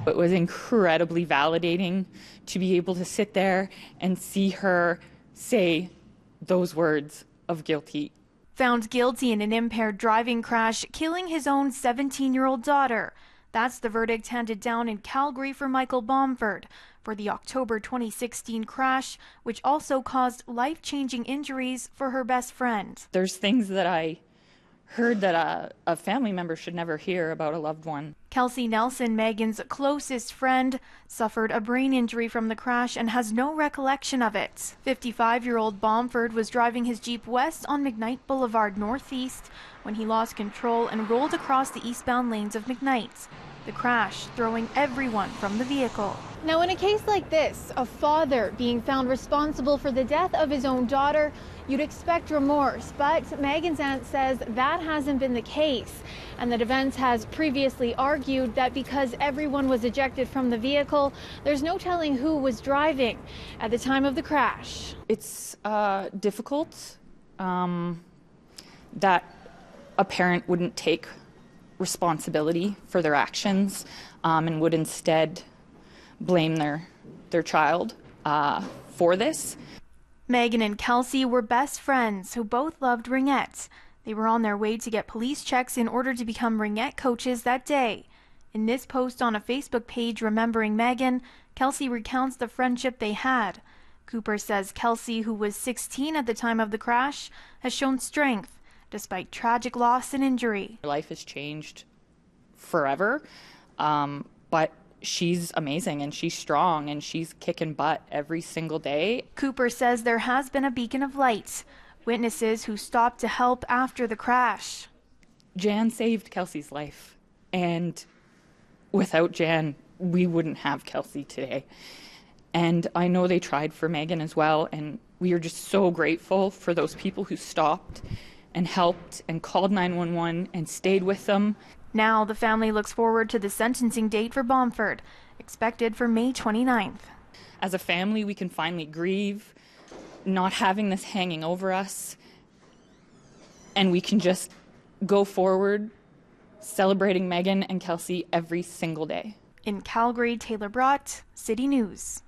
It was incredibly validating to be able to sit there and see her say those words of guilty. Found guilty in an impaired driving crash, killing his own 17-year-old daughter. That's the verdict handed down in Calgary for Michael Bomford for the October 2016 crash, which also caused life-changing injuries for her best friend. There's things that I heard that a family member should never hear about a loved one. Kelsey Nelson, Megan's closest friend, suffered a brain injury from the crash and has no recollection of it. 55-year-old Bomford was driving his Jeep west on McKnight Boulevard Northeast when he lost control and rolled across the eastbound lanes of McKnight. The crash throwing everyone from the vehicle. Now, in a case like this, a father being found responsible for the death of his own daughter, you'd expect remorse, but Megan's aunt says that hasn't been the case, and the defense has previously argued that because everyone was ejected from the vehicle, there's no telling who was driving at the time of the crash. It's difficult that a parent wouldn't take responsibility for their actions and would instead blame their child for this. Megan and Kelsey were best friends who both loved ringette. They were on their way to get police checks in order to become ringette coaches that day. In this post on a Facebook page remembering Megan, Kelsey recounts the friendship they had. Cooper says Kelsey, who was 16 at the time of the crash, has shown strength despite tragic loss and injury. Her life has changed forever, but she's amazing and she's strong and she's kicking butt every single day. Cooper says there has been a beacon of light, witnesses who stopped to help after the crash. Jan saved Kelsey's life, and without Jan, we wouldn't have Kelsey today. And I know they tried for Megan as well, and we are just so grateful for those people who stopped and helped and called 911 and stayed with them. Now the family looks forward to the sentencing date for Bomford, expected for May 29th. As a family, we can finally grieve, not having this hanging over us, and we can just go forward celebrating Megan and Kelsey every single day. In Calgary, Taylor Braat, City News.